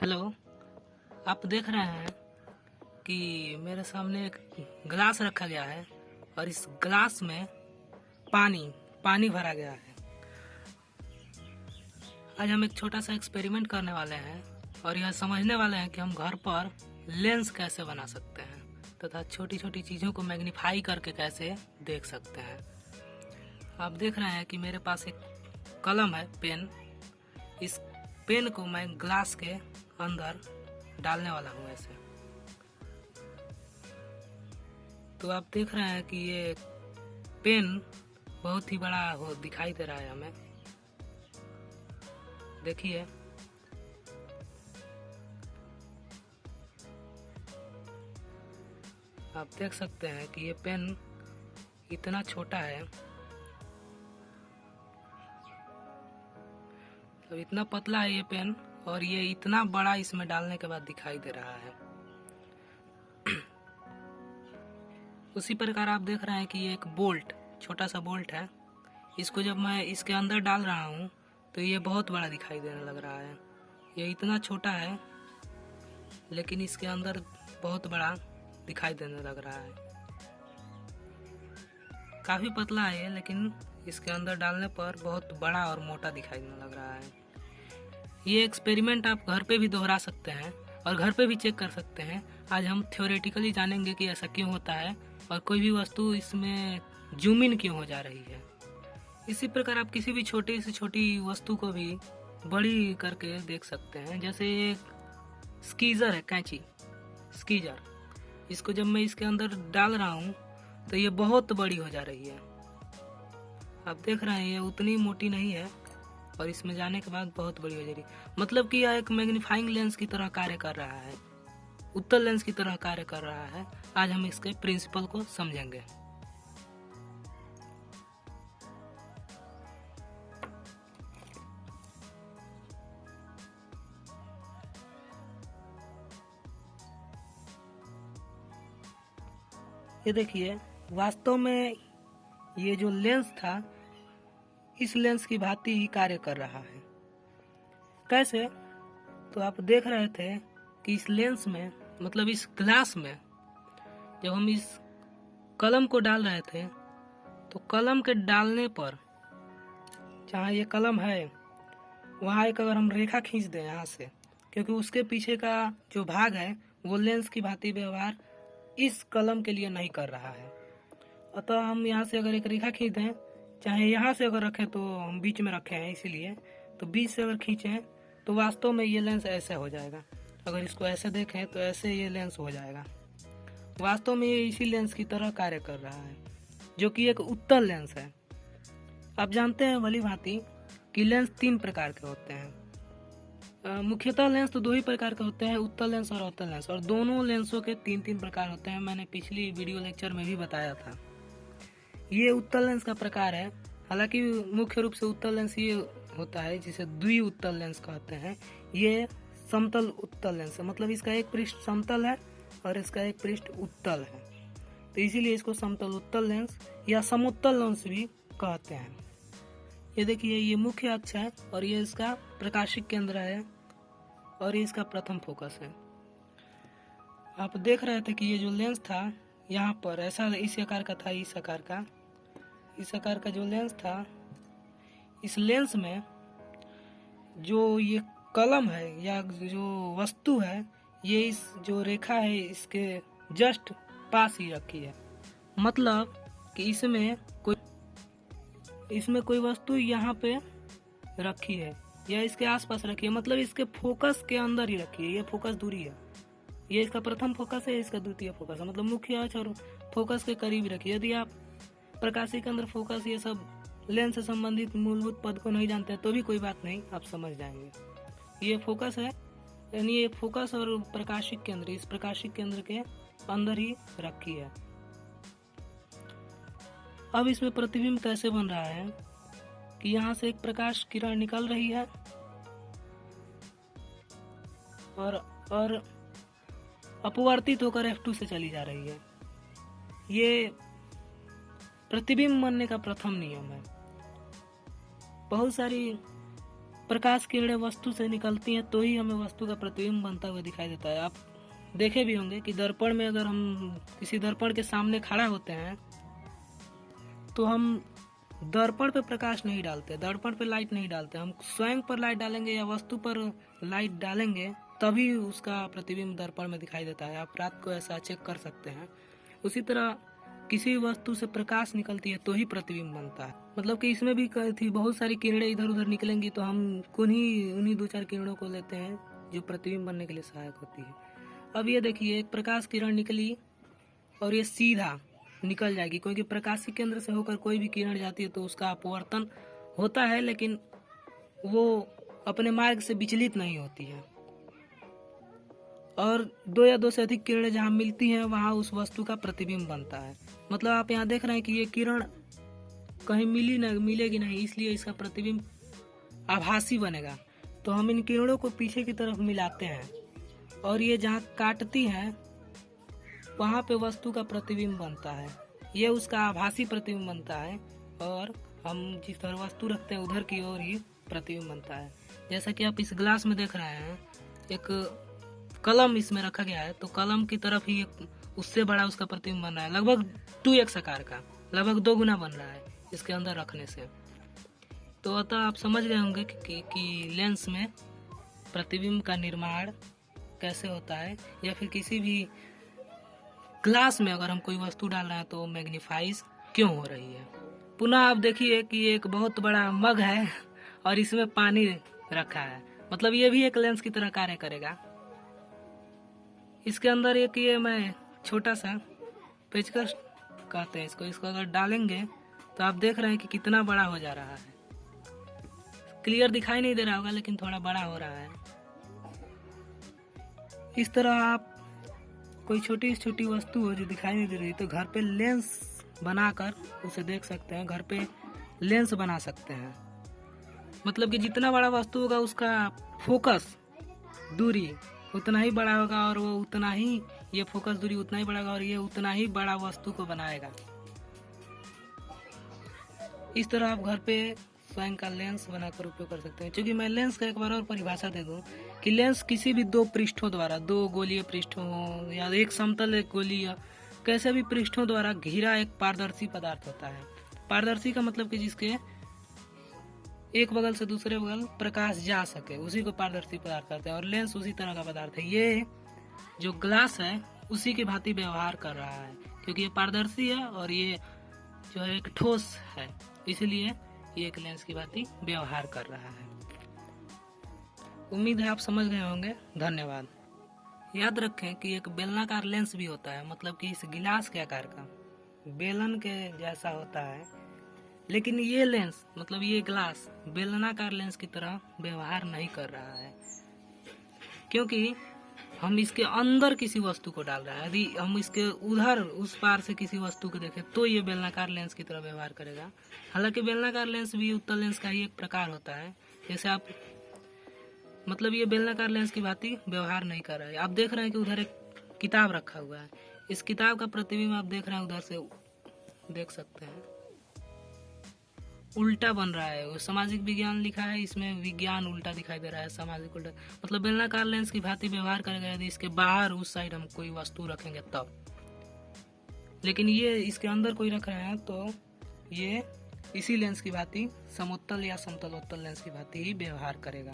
Hello. आप देख रहे हैं कि मेरे सामने एक ग्लास रखा गया है और इस ग्लास में पानी पानी भरा गया है। आज हम एक छोटा सा एक्सपेरिमेंट करने वाले हैं और यह समझने वाले हैं कि हम घर पर लेंस कैसे बना सकते हैं तथा छोटी छोटी चीज़ों को मैग्नीफाई करके कैसे देख सकते हैं। आप देख रहे हैं कि मेरे पास एक कलम है, पेन। इस पेन को मैं ग्लास के अंदर डालने वाला हूँ ऐसे। तो आप देख रहे हैं कि ये पेन बहुत ही बड़ा हो दिखाई दे रहा है हमें। देखिए, आप देख सकते हैं कि ये पेन इतना छोटा है, तो इतना पतला है ये पेन और ये इतना बड़ा इसमें डालने के बाद दिखाई दे रहा है। उसी प्रकार आप देख रहे हैं कि ये एक बोल्ट, छोटा सा बोल्ट है। इसको जब मैं इसके अंदर डाल रहा हूँ तो ये बहुत बड़ा दिखाई देने लग रहा है। ये इतना छोटा है लेकिन इसके अंदर बहुत बड़ा दिखाई देने लग रहा है। काफ़ी पतला है ये, लेकिन इसके अंदर डालने पर बहुत बड़ा और मोटा दिखाई देने लग रहा है। ये एक्सपेरिमेंट आप घर पे भी दोहरा सकते हैं और घर पे भी चेक कर सकते हैं। आज हम थ्योरेटिकली जानेंगे कि ऐसा क्यों होता है और कोई भी वस्तु इसमें जूम इन क्यों हो जा रही है। इसी प्रकार आप किसी भी छोटी से छोटी वस्तु को भी बड़ी करके देख सकते हैं। जैसे एक स्कीजर है, कैंची, स्कीजर। इसको जब मैं इसके अंदर डाल रहा हूँ तो ये बहुत बड़ी हो जा रही है। आप देख रहे हैं ये उतनी मोटी नहीं है और इसमें जाने के बाद बहुत बड़ी हो जा रही है। मतलब कि यह एक मैग्नीफाइंग लेंस की तरह कार्य कर रहा है, उत्तल लेंस की तरह कार्य कर रहा है। आज हम इसके प्रिंसिपल को समझेंगे। ये देखिए, वास्तव में ये जो लेंस था इस लेंस की भांति ही कार्य कर रहा है। कैसे? तो आप देख रहे थे कि इस लेंस में, मतलब इस ग्लास में, जब हम इस कलम को डाल रहे थे तो कलम के डालने पर, जहाँ ये कलम है वहाँ एक अगर हम रेखा खींच दें यहाँ से, क्योंकि उसके पीछे का जो भाग है वो लेंस की भांति व्यवहार इस कलम के लिए नहीं कर रहा है। अतः हम यहाँ से अगर एक रेखा खींच दें, चाहे यहाँ से अगर रखें, तो हम बीच में रखे हैं इसीलिए, तो बीच से अगर खींचें तो वास्तव में ये लेंस ऐसे हो जाएगा। अगर इसको ऐसे देखें तो ऐसे ये लेंस हो जाएगा। वास्तव में ये इसी लेंस की तरह कार्य कर रहा है, जो कि एक उत्तल लेंस है। आप जानते हैं भली भांति कि लेंस 3 प्रकार के होते हैं। मुख्यतः लेंस तो 2 ही प्रकार के होते हैं, उत्तल लेंस और अवतल लेंस, और दोनों लेंसों के 3-3 प्रकार होते हैं। मैंने पिछली वीडियो लेक्चर में भी बताया था। ये उत्तल लेंस का प्रकार है। हालांकि मुख्य रूप से उत्तल लेंस ये होता है जिसे द्वि उत्तल लेंस कहते हैं। ये समतल उत्तल लेंस है, मतलब इसका एक पृष्ठ समतल है और इसका एक पृष्ठ उत्तल है, तो इसीलिए इसको समतल उत्तल लेंस या समोत्तल लेंस भी कहते हैं। ये देखिए, ये मुख्य अक्ष है और ये इसका प्रकाशिक केंद्र है और ये इसका प्रथम फोकस है। आप देख रहे थे कि ये जो लेंस था यहाँ पर ऐसा इस आकार का था, इस आकार का जो लेंस था, इस लेंस में जो ये कलम है या जो वस्तु है, ये इस जो रेखा है इसके जस्ट पास ही रखी है। मतलब कि इसमें कोई वस्तु यहाँ पे रखी है या इसके आसपास रखी है, मतलब इसके फोकस के अंदर ही रखी है। ये फोकस दूरी है, ये इसका प्रथम फोकस है, इसका द्वितीय फोकस है, मतलब मुख्य अक्ष और फोकस के करीब रखी है। यदि आप प्रकाशी केंद्र, फोकस, ये सब लेंस से संबंधित मूलभूत पद को नहीं जानते तो भी कोई बात नहीं, आप समझ जाएंगे। ये फोकस है, यानी ये फोकस और प्रकाशिक केंद्र इस प्रकाशिक केंद्र के अंदर ही रखी है। अब इसमें प्रतिबिंब कैसे बन रहा है कि यहाँ से एक प्रकाश किरण निकल रही है और अपवर्तित होकर F2 से चली जा रही है। ये प्रतिबिंब बनने का प्रथम नियम है। बहुत सारी प्रकाश किरणें वस्तु से निकलती हैं तो ही हमें वस्तु का प्रतिबिंब बनता हुआ दिखाई देता है। आप देखे भी होंगे कि दर्पण में अगर हम किसी दर्पण के सामने खड़ा होते हैं तो हम दर्पण पे प्रकाश नहीं डालते, दर्पण पे लाइट नहीं डालते, हम स्वयं पर लाइट डालेंगे या वस्तु पर लाइट डालेंगे तभी उसका प्रतिबिंब दर्पण में दिखाई देता है। आप रात को ऐसा चेक कर सकते हैं। उसी तरह किसी वस्तु से प्रकाश निकलती है तो ही प्रतिबिंब बनता है। मतलब कि इसमें भी थी बहुत सारी किरणें इधर उधर निकलेंगी तो हम उन्हीं दो चार किरणों को लेते हैं जो प्रतिबिंब बनने के लिए सहायक होती है। अब ये देखिए, एक प्रकाश किरण निकली और ये सीधा निकल जाएगी, क्योंकि प्रकाशी केंद्र से होकर कोई भी किरण जाती है तो उसका अपवर्तन होता है, लेकिन वो अपने मार्ग से विचलित नहीं होती है। और दो या दो से अधिक किरणें जहाँ मिलती हैं वहाँ उस वस्तु का प्रतिबिंब बनता है। मतलब आप यहाँ देख रहे हैं कि ये किरण कहीं मिलेगी नहीं, इसलिए इसका प्रतिबिंब आभासी बनेगा। तो हम इन किरणों को पीछे की तरफ मिलाते हैं और ये जहाँ काटती हैं वहाँ पे वस्तु का प्रतिबिंब बनता है। ये उसका आभासी प्रतिबिंब बनता है और हम जिस तरह वस्तु रखते हैं उधर की ओर ही प्रतिबिंब बनता है। जैसा कि आप इस ग्लास में देख रहे हैं, एक कलम इसमें रखा गया है तो कलम की तरफ ही एक उससे बड़ा उसका प्रतिबिंब बन रहा है, लगभग 2x आकार का, लगभग 2 गुना बन रहा है इसके अंदर रखने से। तो अतः आप समझ गए होंगे कि लेंस में प्रतिबिंब का निर्माण कैसे होता है, या फिर किसी भी ग्लास में अगर हम कोई वस्तु डाल रहे हैं तो मैग्नीफाइज क्यों हो रही है। पुनः आप देखिए कि एक बहुत बड़ा मग है और इसमें पानी रखा है, मतलब ये भी एक लेंस की तरह कार्य करेगा। इसके अंदर एक ये मैं छोटा सा पेचकस कहते हैं इसको अगर डालेंगे तो आप देख रहे हैं कि कितना बड़ा हो जा रहा है। क्लियर दिखाई नहीं दे रहा होगा लेकिन थोड़ा बड़ा हो रहा है। इस तरह आप कोई छोटी छोटी वस्तु हो जो दिखाई नहीं दे रही तो घर पे लेंस बनाकर उसे देख सकते हैं, घर पे लेंस बना सकते हैं। मतलब कि जितना बड़ा वस्तु होगा उसका फोकस दूरी उतना ही बड़ा होगा और वो उतना ही, ये फोकस दूरी उतना ही बड़ा होगा और ये उतना ही बड़ा वस्तु को बनाएगा। इस तरह आप घर पे स्वयं का लेंस बनाकर उपयोग कर सकते हैं। क्योंकि मैं लेंस का एक बार और परिभाषा दे दूं कि लेंस किसी भी दो पृष्ठों द्वारा, दो गोलीय पृष्ठों हो या एक समतल एक गोलीय, कैसे भी पृष्ठों द्वारा घिरा एक पारदर्शी पदार्थ होता है। पारदर्शी का मतलब कि जिसके एक बगल से दूसरे बगल प्रकाश जा सके, उसी को पारदर्शी पदार्थ कहते हैं। और लेंस उसी तरह का पदार्थ है। ये जो ग्लास है उसी की भांति व्यवहार कर रहा है, क्योंकि ये पारदर्शी है और ये जो है एक ठोस है, इसलिए ये एक लेंस की भांति व्यवहार कर रहा है। उम्मीद है आप समझ गए होंगे। धन्यवाद। याद रखें कि एक बेलनाकार लेंस भी होता है, मतलब कि इस गिलास के आकार का बेलन के जैसा होता है, लेकिन ये लेंस मतलब ये ग्लास बेलनाकार लेंस की तरह व्यवहार नहीं कर रहा है, क्योंकि हम इसके अंदर किसी वस्तु को डाल रहे हैं। यदि हम इसके उधर उस पार से किसी वस्तु को देखें तो ये बेलनाकार लेंस की तरह व्यवहार करेगा। हालांकि बेलनाकार लेंस भी उत्तल लेंस का ही एक प्रकार होता है। जैसे आप मतलब ये बेलनाकार लेंस की भांति व्यवहार नहीं कर रहा है। आप देख रहे हैं कि उधर एक किताब रखा हुआ है, इस किताब का प्रतिबिंब आप देख रहे हैं उधर से देख सकते हैं, उल्टा बन रहा है। वो सामाजिक विज्ञान लिखा है, इसमें विज्ञान उल्टा दिखाई दे रहा है, सामाजिक उल्टा। मतलब बेलनाकार लेंस की भांति व्यवहार करेगा यदि इसके बाहर उस साइड हम कोई वस्तु रखेंगे तब, लेकिन ये इसके अंदर कोई रख रहे हैं तो ये इसी लेंस की भांति समोत्तल या समतलोत्तल लेंस की भांति ही व्यवहार करेगा।